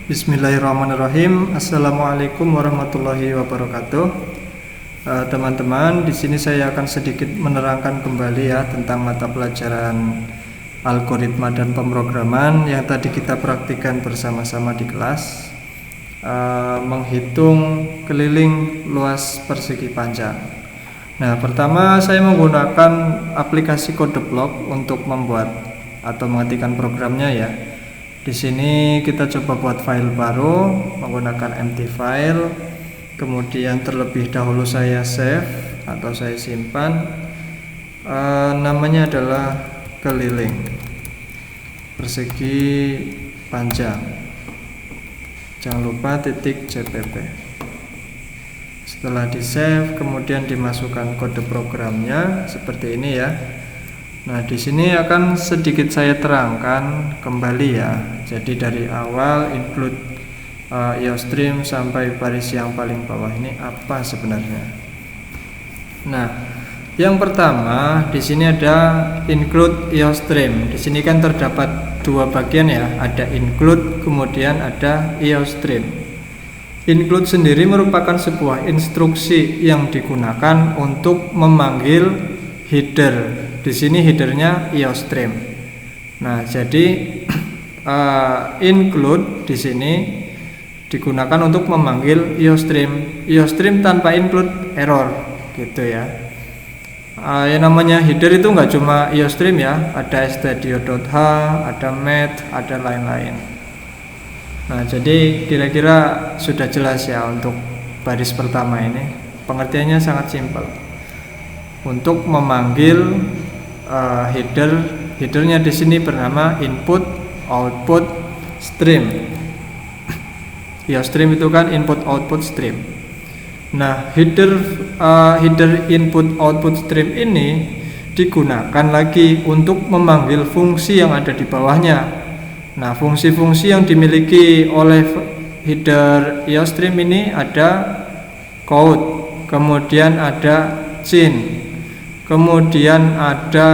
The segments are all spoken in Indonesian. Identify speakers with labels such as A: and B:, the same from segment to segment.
A: Bismillahirrahmanirrahim. Assalamualaikum warahmatullahi wabarakatuh. Teman-teman, di sini saya akan sedikit menerangkan kembali ya tentang mata pelajaran algoritma dan pemrograman yang tadi kita praktikkan bersama-sama di kelas. Menghitung keliling luas persegi panjang. Nah, pertama saya menggunakan aplikasi kode blok untuk membuat atau mengetikkan programnya ya. Di sini kita coba buat file baru menggunakan empty file. Kemudian terlebih dahulu saya save atau saya simpan. Namanya adalah keliling persegi panjang. Jangan lupa titik .jpp. Setelah di save, kemudian dimasukkan kode programnya seperti ini ya. Nah, di sini akan sedikit saya terangkan kembali ya. Jadi dari awal include IOStream sampai baris yang paling bawah ini apa sebenarnya. Nah, yang pertama di sini ada include IOStream. Di sini kan terdapat dua bagian ya, ada include kemudian ada IOStream. Include sendiri merupakan sebuah instruksi yang digunakan untuk memanggil header. Di sini headernya IOStream. Nah, jadi include di sini digunakan untuk memanggil IOStream. IOStream tanpa include error, gitu ya. Yang namanya header itu nggak cuma IOStream ya, ada stdio.h, ada math, ada lain-lain. Nah, jadi kira-kira sudah jelas ya untuk baris pertama ini. Pengertiannya sangat simpel. Untuk memanggil headernya di sini bernama input output stream. IOStream itu kan input output stream. Nah, header input output stream ini digunakan lagi untuk memanggil fungsi yang ada di bawahnya. Nah, fungsi-fungsi yang dimiliki oleh header IOStream ini ada code, kemudian ada chain, kemudian ada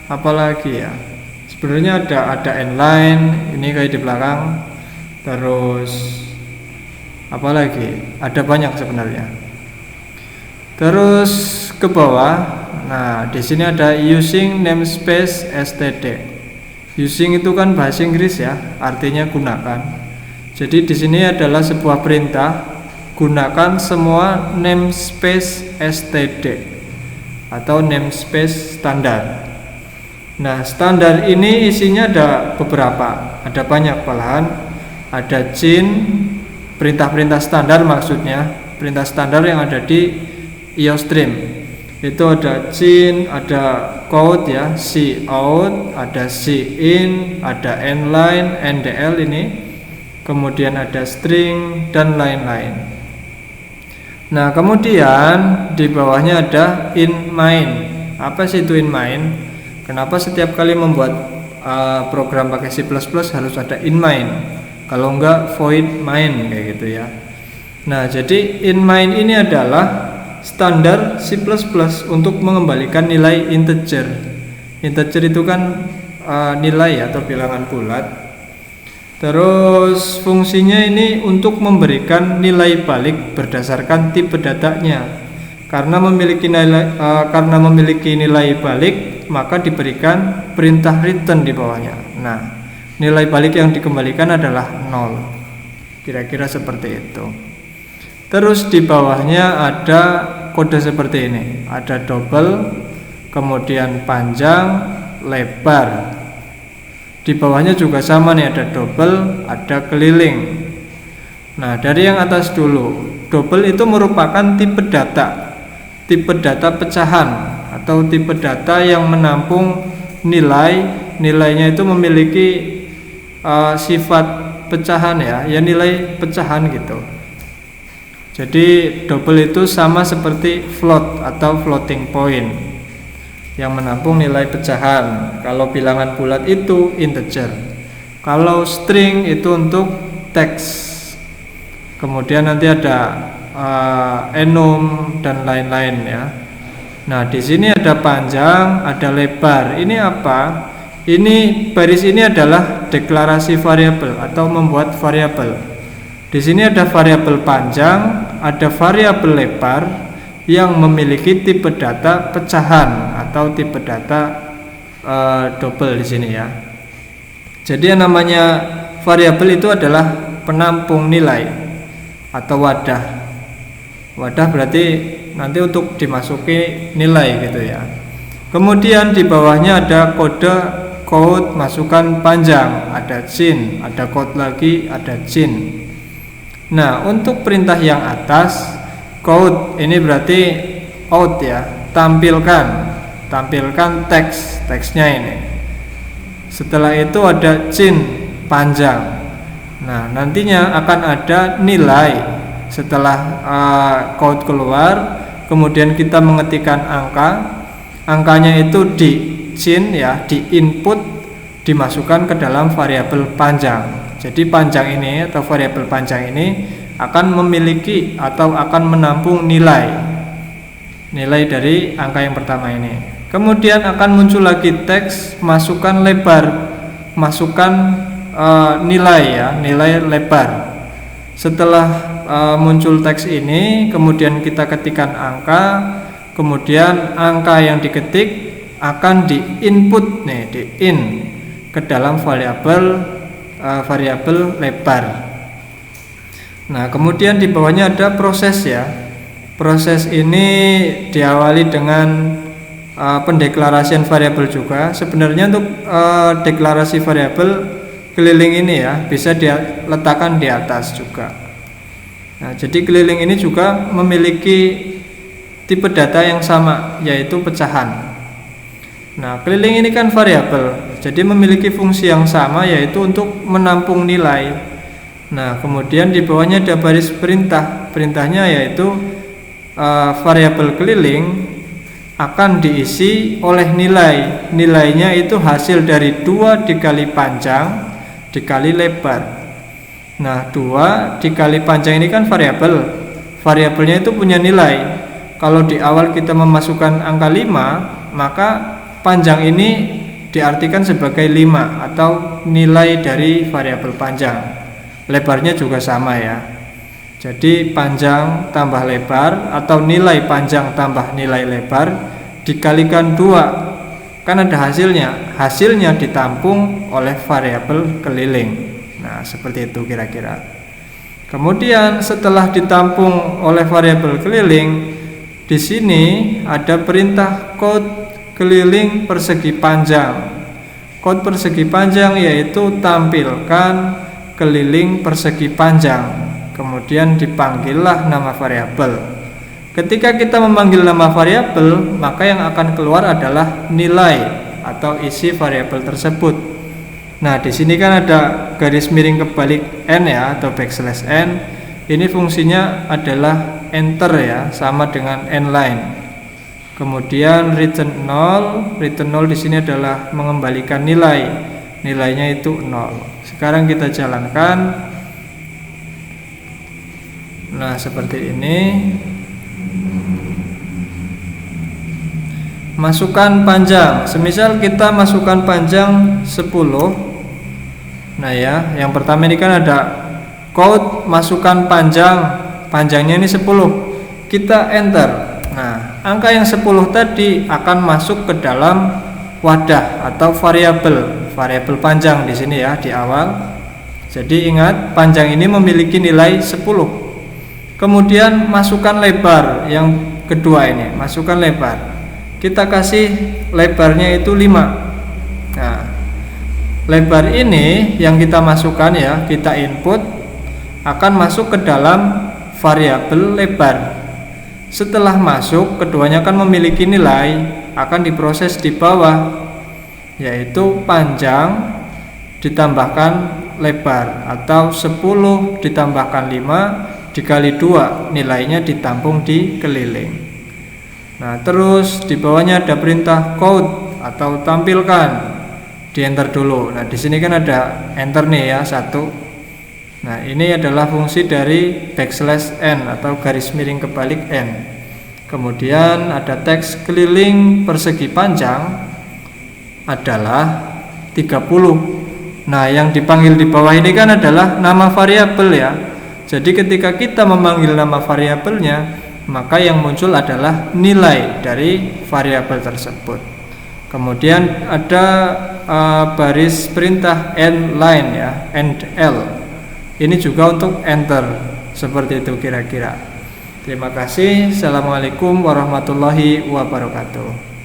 A: apa lagi ya? Sebenarnya ada inline, ini kayak di belakang. Terus apa lagi? Ada banyak sebenarnya. Terus ke bawah. Nah, di sini ada using namespace std. Using itu kan bahasa Inggris ya, artinya gunakan. Jadi di sini adalah sebuah perintah, gunakan semua namespace std atau namespace standar. Nah, standar ini isinya ada beberapa, ada banyak malahan. Ada chain, perintah-perintah standar maksudnya, perintah standar yang ada di IOStream. Itu ada chain, ada code ya, cout, ada in, ada inline, ndl ini, kemudian ada string dan lain-lain. Nah, kemudian di bawahnya ada in main. Apa sih itu in main? Kenapa setiap kali membuat program pakai C++ harus ada in main? Kalau enggak void main kayak gitu ya. Nah, jadi in main ini adalah standar C++ untuk mengembalikan nilai integer. Integer itu kan nilai atau bilangan bulat. Terus fungsinya ini untuk memberikan nilai balik berdasarkan tipe datanya. Karena memiliki nilai balik, maka diberikan perintah return di bawahnya. Nah, nilai balik yang dikembalikan adalah 0. Kira-kira seperti itu. Terus di bawahnya ada kode seperti ini. Ada double, kemudian panjang, lebar. Di bawahnya juga sama nih, ada double, ada keliling. Nah, dari yang atas dulu. Double itu merupakan tipe data pecahan atau tipe data yang menampung nilainya itu memiliki sifat pecahan ya nilai pecahan gitu. Jadi double itu sama seperti float atau floating point yang menampung nilai pecahan. Kalau bilangan bulat itu integer. Kalau string itu untuk teks. Kemudian nanti ada enum dan lain-lain ya. Nah, di sini ada panjang, ada lebar. Ini apa? Ini baris ini adalah deklarasi variabel atau membuat variabel. Di sini ada variabel panjang, ada variabel lebar yang memiliki tipe data pecahan atau tipe data double di sini ya. Jadi yang namanya variabel itu adalah penampung nilai atau wadah. Wadah berarti nanti untuk dimasuki nilai gitu ya. Kemudian di bawahnya ada code masukan panjang, ada cin, ada code lagi, ada cin. Nah, untuk perintah yang atas, code ini berarti out ya, tampilkan teksnya ini. Setelah itu ada cin, panjang. Nah, nantinya akan ada nilai setelah code keluar, kemudian kita mengetikkan angkanya itu di cin ya, di input, dimasukkan ke dalam variabel panjang. Jadi panjang ini atau variabel panjang ini akan memiliki atau akan menampung nilai dari angka yang pertama ini. Kemudian akan muncul lagi teks, masukkan lebar, masukkan nilai ya, nilai lebar. Setelah muncul teks ini, kemudian kita ketikkan angka, kemudian angka yang diketik akan di-input nih, di-in ke dalam variabel lebar. Nah, kemudian di bawahnya ada proses ya. Proses ini diawali dengan pendeklarasian variabel juga. Sebenarnya untuk deklarasi variabel keliling ini ya bisa diletakkan di atas juga. Nah, jadi keliling ini juga memiliki tipe data yang sama, yaitu pecahan. Nah, keliling ini kan variabel, jadi memiliki fungsi yang sama, yaitu untuk menampung nilai. Nah, kemudian di bawahnya ada baris perintah. Perintahnya yaitu variabel keliling akan diisi oleh nilai. Nilainya itu hasil dari 2 dikali panjang dikali lebar. Nah, 2 dikali panjang ini kan variabel. Variabelnya itu punya nilai. Kalau di awal kita memasukkan angka 5, maka panjang ini diartikan sebagai 5 atau nilai dari variabel panjang. Lebarnya juga sama ya. Jadi panjang tambah lebar atau nilai panjang tambah nilai lebar dikalikan 2, kan ada hasilnya. Hasilnya ditampung oleh variabel keliling. Nah, seperti itu kira-kira. Kemudian setelah ditampung oleh variabel keliling, di sini ada perintah code keliling persegi panjang. Code persegi panjang yaitu tampilkan keliling persegi panjang. Kemudian dipanggillah nama variabel. Ketika kita memanggil nama variabel, maka yang akan keluar adalah nilai atau isi variabel tersebut. Nah, di sini kan ada garis miring kebalik n ya atau backslash n. Ini fungsinya adalah enter ya, sama dengan n line. Kemudian return 0 di sini adalah mengembalikan nilai. Nilainya itu 0. Sekarang kita jalankan. Nah, seperti ini. Masukkan panjang. Semisal kita masukkan panjang 10. Nah ya, yang pertama ini kan ada code masukkan panjang. Panjangnya ini 10. Kita enter. Nah, angka yang 10 tadi akan masuk ke dalam wadah atau variabel panjang di sini ya, di awal. Jadi ingat, panjang ini memiliki nilai 10. Kemudian masukkan lebar yang kedua ini, masukkan lebar. Kita kasih lebarnya itu 5. Nah, lebar ini yang kita masukkan ya, kita input akan masuk ke dalam variabel lebar. Setelah masuk, keduanya akan memiliki nilai, akan diproses di bawah, yaitu panjang ditambahkan lebar atau 10 ditambahkan 5 dikali 2, nilainya ditampung di keliling. Nah, terus di bawahnya ada perintah code atau tampilkan. Di enter dulu. Nah, di sini kan ada enter nih ya, 1. Nah, ini adalah fungsi dari backslash n atau garis miring kebalik n. Kemudian ada teks keliling persegi panjang adalah 30. Nah, yang dipanggil di bawah ini kan adalah nama variabel ya. Jadi ketika kita memanggil nama variabelnya, maka yang muncul adalah nilai dari variabel tersebut. Kemudian ada baris perintah end line ya, end L. Ini juga untuk enter, seperti itu kira-kira. Terima kasih. Assalamualaikum warahmatullahi wabarakatuh.